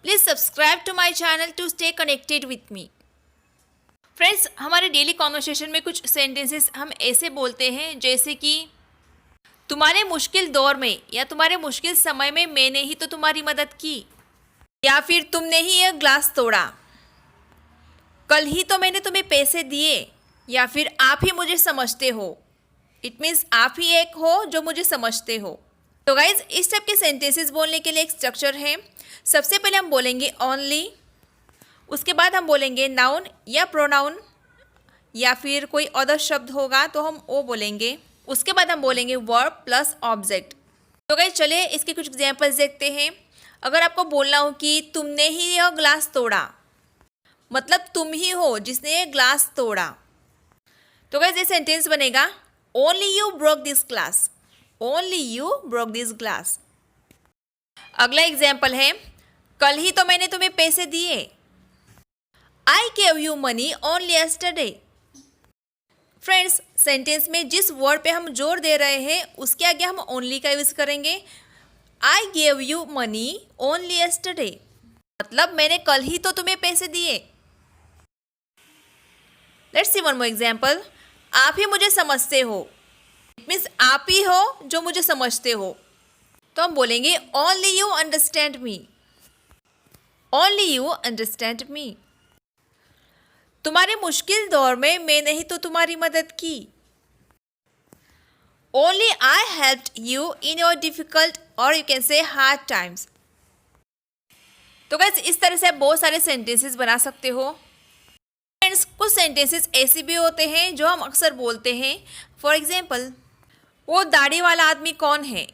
Please subscribe to my channel to stay connected with me. Friends, हमारे daily conversation में कुछ sentences हम ऐसे बोलते हैं जैसे कि तुम्हारे मुश्किल दौर में या तुम्हारे मुश्किल समय में मैंने ही तो तुम्हारी मदद की, या फिर तुमने ही यह ग्लास तोड़ा, कल ही तो मैंने तुम्हें पैसे दिए, या फिर आप ही मुझे समझते हो। इट मीन्स आप ही एक हो जो मुझे समझते हो। तो गाइज, इस टाइप के सेंटेंसेस बोलने के लिए एक स्ट्रक्चर है। सबसे पहले हम बोलेंगे ओनली, उसके बाद हम बोलेंगे नाउन या प्रोनाउन, या फिर कोई अदर शब्द होगा तो हम वो बोलेंगे। उसके बाद हम बोलेंगे वर्ब प्लस ऑब्जेक्ट। तो गाइज, चलिए इसके कुछ एग्जांपल्स देखते हैं। अगर आपको बोलना हो कि तुमने ही यह ग्लास तोड़ा, मतलब तुम ही हो जिसने ये ग्लास तोड़ा, तो गाइज ये सेंटेंस बनेगा only you broke this glass. Only you broke this glass. अगला एग्जाम्पल है, कल ही तो मैंने तुम्हें पैसे दिए। I gave you money only yesterday. Friends, sentence में जिस वर्ड पे हम जोर दे रहे हैं उसके आगे हम ओनली का यूज करेंगे। I gave you money only yesterday, मतलब मैंने कल ही तो तुम्हें पैसे दिए। Let's see one more example. आप ही मुझे समझते हो। इट मीन्स आप ही हो जो मुझे समझते हो। तो हम बोलेंगे only you understand me. Only you understand me. तुम्हारे मुश्किल दौर में मैंने ही तो तुम्हारी मदद की। Only I helped you in your difficult और you can say hard times. तो गाइस, इस तरह से आप बहुत सारे सेंटेंसेस बना सकते हो। फ्रेंड्स, कुछ सेंटेंसेस ऐसे भी होते हैं जो हम अक्सर बोलते हैं। फॉर एग्जाम्पल, वो दाढ़ी वाला आदमी कौन है?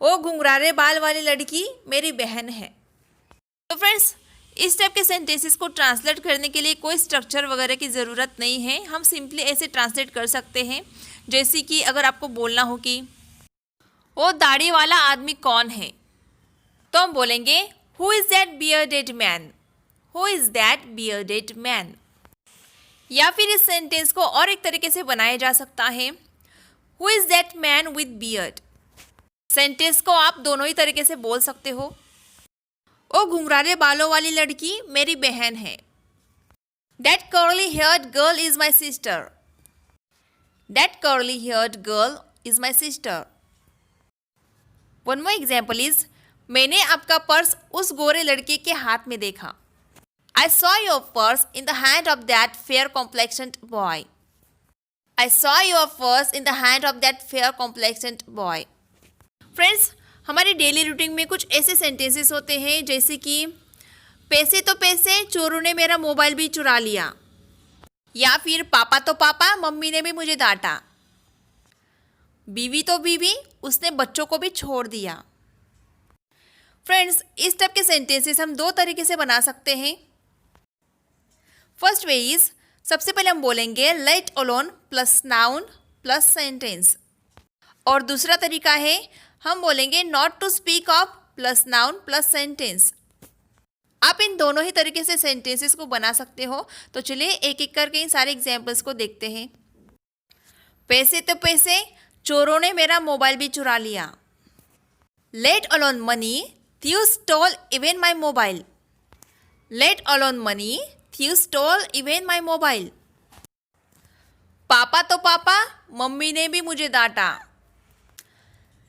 वो घुंघराले बाल वाली लड़की मेरी बहन है। तो फ्रेंड्स, इस टाइप के सेंटेंसेस को ट्रांसलेट करने के लिए कोई स्ट्रक्चर वगैरह की ज़रूरत नहीं है। हम सिंपली ऐसे ट्रांसलेट कर सकते हैं, जैसे कि अगर आपको बोलना हो कि वो दाढ़ी वाला आदमी कौन है, तो हम बोलेंगे who is that bearded man. Who is that bearded man. या फिर इस सेंटेंस को और एक तरीके से बनाया जा सकता है, who is that man with beard. Sentence को आप दोनों ही तरीके से बोल सकते हो। ओ घुंघराले बालों वाली लड़की मेरी बहन है। That curly heard girl is my sister. That curly heard girl is my sister. One more example is, मैंने आपका पर्स उस गोरे लड़के के हाथ में देखा। I saw your purse in the hand of that fair complexioned boy. I saw your purse in the hand of that fair complexioned boy. Friends, हमारे daily routine में कुछ ऐसे सेंटेंसेस होते हैं जैसे कि पैसे तो पैसे, चोरों ने मेरा मोबाइल भी चुरा लिया, या फिर पापा तो पापा, मम्मी ने भी मुझे डांटा, बीवी तो बीवी, उसने बच्चों को भी छोड़ दिया। फ्रेंड्स, इस टाइप के सेंटेंसेस हम दो तरीके से बना सकते हैं। फर्स्ट वे इज, सबसे पहले हम बोलेंगे let alone plus noun plus sentence, और दूसरा तरीका है हम बोलेंगे not to speak of plus noun plus sentence. आप इन दोनों ही तरीके से सेंटेंसेस को बना सकते हो। तो चलिए एक एक करके इन सारे एग्जाम्पल्स को देखते हैं। पैसे तो पैसे, चोरों ने मेरा मोबाइल भी चुरा लिया। Let alone money, thieves stole even my mobile. Let alone money, thieves stole even my mobile. पापा तो पापा, मम्मी ने भी मुझे डांटा।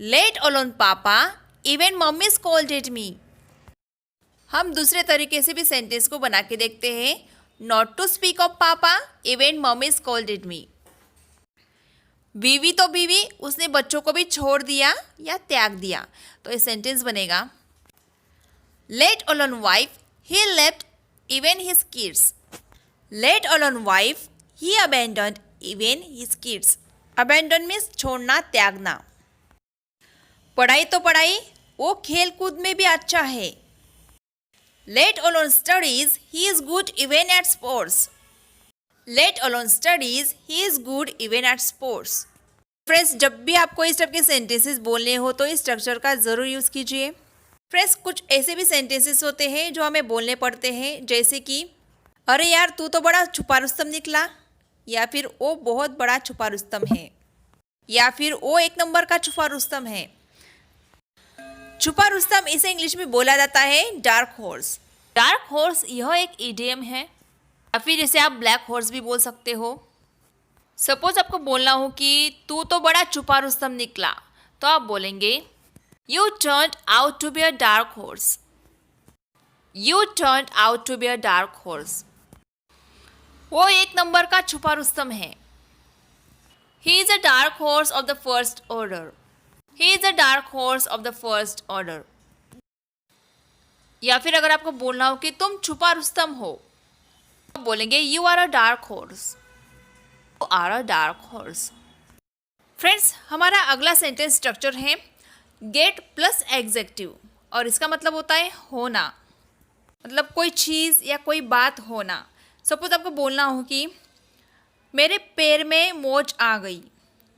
Let alone पापा, even मम्मी scolded me. हम दूसरे तरीके से भी सेंटेंस को बना के देखते हैं। Not to speak of पापा, even मम्मी scolded me. बीवी तो बीवी, उसने बच्चों को भी छोड़ दिया या त्याग दिया। तो ये सेंटेंस बनेगा Let alone wife, he left even his kids. Let alone wife, he abandoned even his kids. Abandon means छोड़ना, त्यागना। पढ़ाई तो पढ़ाई, वो खेल कूद में भी अच्छा है। Let alone studies, he is good even at sports. Let alone studies, he is good even at sports. Friends, जब भी आपको इस टाइप के सेंटेंसेस बोलने हो तो इस स्ट्रक्चर का ज़रूर यूज़ कीजिए। फ्रेंड्स, कुछ ऐसे भी सेंटेंसेस होते हैं जो हमें बोलने पड़ते हैं, जैसे कि अरे यार तू तो बड़ा छुपा रुस्तम निकला, या फिर वो बहुत बड़ा छुपा रुस्तम है, या फिर वो एक नंबर का छुपा रुस्तम है। छुपा रुस्तम इसे इंग्लिश में बोला जाता है डार्क हॉर्स। डार्क हॉर्स यह एक इडियम है या फिर इसे आप ब्लैक हॉर्स भी बोल सकते हो। सपोज आपको बोलना हो कि तू तो बड़ा छुपा रुस्तम निकला, तो आप बोलेंगे you turned out to be a dark horse. You turned out to be a dark horse. वो एक नंबर का छुपा रुस्तम है। He is a dark horse of the first order. He is a dark horse of the first order. या फिर अगर आपको बोलना हो कि तुम छुपा रुस्तम हो, तो बोलेंगे you are a dark horse. You are a dark horse. Friends, हमारा अगला सेंटेंस स्ट्रक्चर है गेट प्लस एग्जेक्टिव, और इसका मतलब होता है होना, मतलब कोई चीज़ या कोई बात होना। सपोज आपको बोलना हो कि मेरे पैर में मोच आ गई,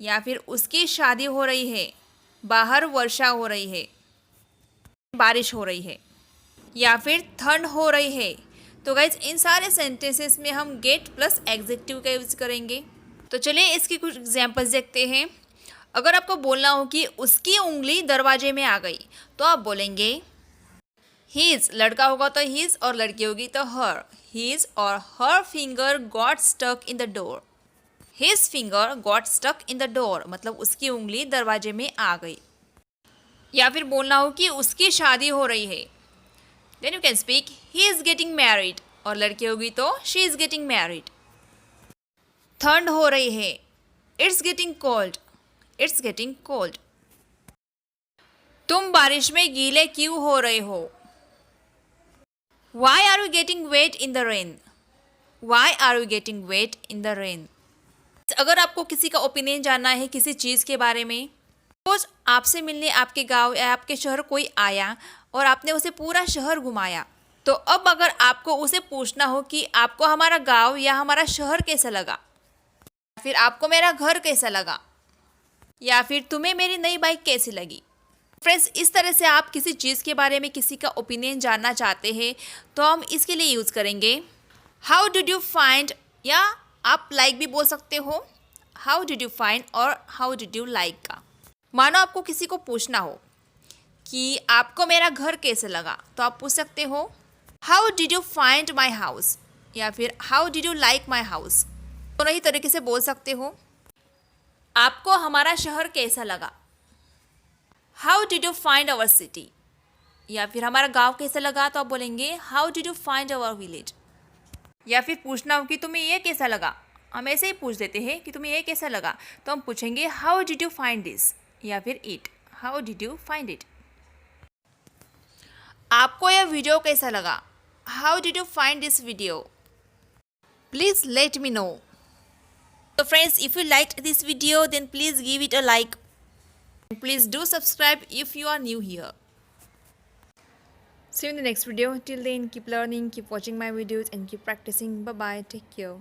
या फिर उसकी शादी हो रही है, बाहर वर्षा हो रही है, बारिश हो रही है, या फिर ठंड हो रही है। तो गाइज इन सारे सेंटेंसेस में हम गेट प्लस एग्जेक्टिव का यूज़ करेंगे। तो चलिए इसकी कुछ एग्जांपल्स देखते हैं। अगर आपको बोलना हो कि उसकी उंगली दरवाजे में आ गई, तो आप बोलेंगे हीज, लड़का होगा तो हीज और लड़की होगी तो हर। हीज और her finger got stuck in the door. His finger got stuck in the door, मतलब उसकी उंगली दरवाजे में आ गई। या फिर बोलना हो कि उसकी शादी हो रही है, then you can speak he is getting married, और लड़की होगी तो शी इज गेटिंग मैरिड। ठंड हो रही है, it's getting cold. It's getting cold. तुम बारिश में गीले क्यों हो रहे हो? Why are you getting wet in the rain? Why are you getting wet in the rain? अगर आपको किसी का ओपिनियन जानना है किसी चीज़ के बारे में, सपोज आपसे मिलने आपके गांव या आपके शहर कोई आया और आपने उसे पूरा शहर घुमाया, तो अब अगर आपको उसे पूछना हो कि आपको हमारा गांव या हमारा शहर कैसा लगा, फिर आपको मेरा घर कैसा लगा, या फिर तुम्हें मेरी नई बाइक कैसी लगी। फ्रेंड्स, इस तरह से आप किसी चीज़ के बारे में किसी का ओपिनियन जानना चाहते हैं तो हम इसके लिए यूज़ करेंगे हाउ डिड यू फाइंड, या आप लाइक भी बोल सकते हो। हाउ डिड यू फाइंड और हाउ डिड यू लाइक का। मानो आपको किसी को पूछना हो कि आपको मेरा घर कैसे लगा, तो आप पूछ सकते हो how did you find my house, या फिर how did you like my house. दोनों ही तरीके से बोल सकते हो। आपको हमारा शहर कैसा लगा, how did you find our city, या फिर हमारा गांव कैसा लगा, तो आप बोलेंगे how did you find our village. या फिर पूछना हो कि तुम्हें ये कैसा लगा, हम ऐसे ही पूछ देते हैं कि तुम्हें ये कैसा लगा, तो हम पूछेंगे how did you find this, या फिर it, how did you find it. आपको यह वीडियो कैसा लगा, how did you find this video, please let me know. तो friends, if you liked this video then please give it a like. Please do subscribe if you are new here. See you in the next video. Till then, keep learning, keep watching my videos, and keep practicing. Bye bye. Take care.